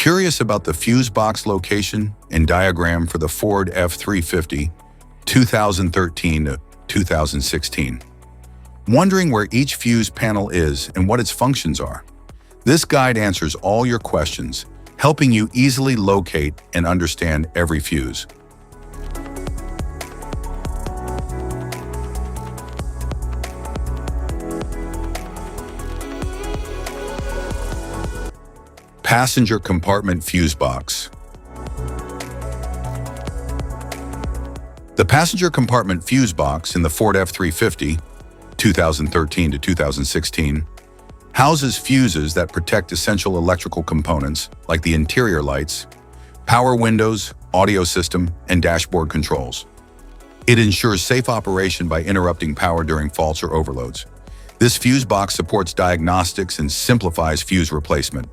Curious about the fuse box location and diagram for the Ford F-350 2013 to 2016? Wondering where each fuse panel is and what its functions are? This guide answers all your questions, helping you easily locate and understand every fuse. Passenger compartment fuse box. The passenger compartment fuse box in the Ford F-350 2013 to 2016 houses fuses that protect essential electrical components like the interior lights, power windows, audio system, and dashboard controls. It ensures safe operation by interrupting power during faults or overloads. This fuse box supports diagnostics and simplifies fuse replacement.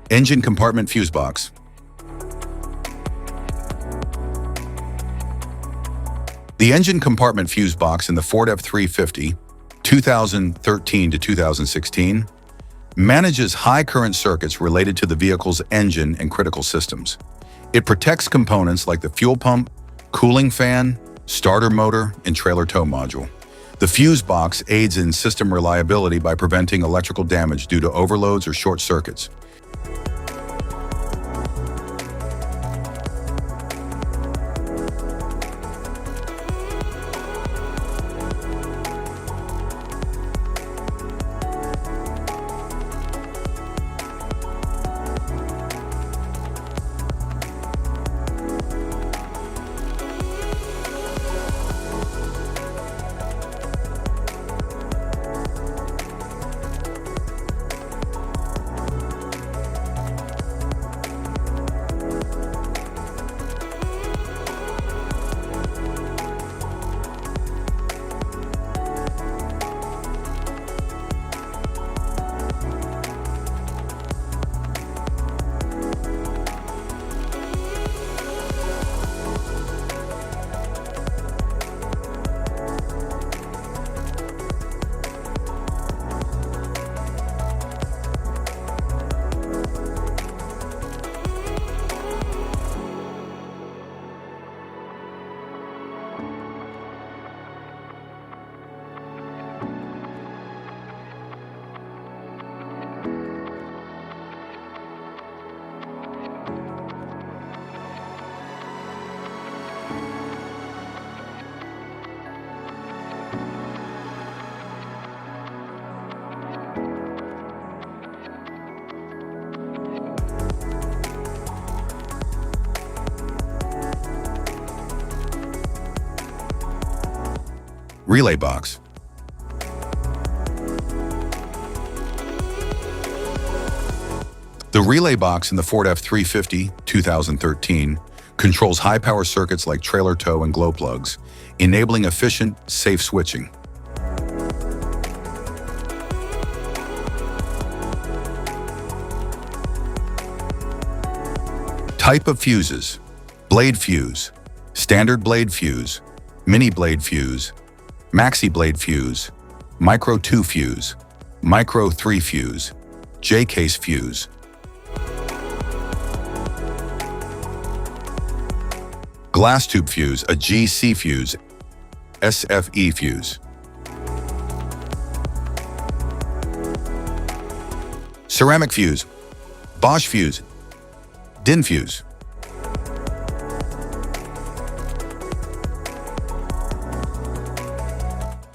Engine compartment fuse box. The engine compartment fuse box in the Ford F-350 2013 to 2016 manages high current circuits related to the vehicle's engine and critical systems. It protects components like the fuel pump, cooling fan, starter motor, and trailer tow module. The fuse box aids in system reliability by preventing electrical damage due to overloads or short circuits. Relay box. The relay box in the Ford F-350 2013 controls high-power circuits like trailer tow and glow plugs, enabling efficient, safe switching. Type of fuses: blade fuse, standard blade fuse, mini blade fuse, maxi blade fuse, micro 2 fuse, micro 3 fuse, J-case fuse. Glass tube fuse, a GC fuse, SFE fuse. Ceramic fuse, Bosch fuse, DIN fuse.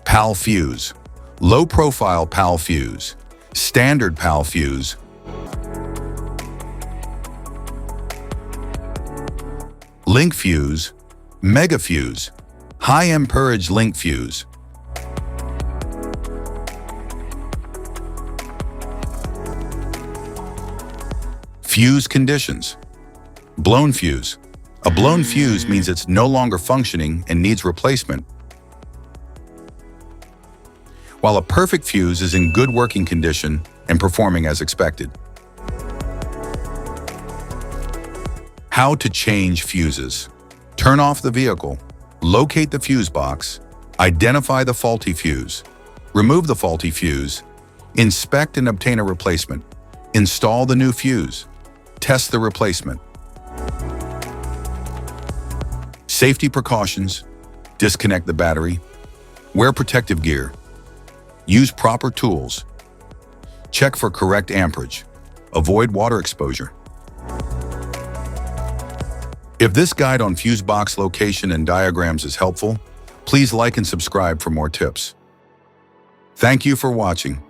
PAL fuse, low profile PAL fuse, standard PAL fuse, link fuse, mega fuse, high amperage link fuse. Fuse conditions. Blown fuse. A blown fuse means it's no longer functioning and needs replacement, while a perfect fuse is in good working condition and performing as expected. How to change fuses. Turn off the vehicle, locate the fuse box, identify the faulty fuse, remove the faulty fuse, inspect and obtain a replacement, install the new fuse, test the replacement. Safety precautions. Disconnect the battery, wear protective gear, use proper tools, check for correct amperage, avoid water exposure. If this guide on fuse box location and diagrams is helpful, please like and subscribe for more tips. Thank you for watching.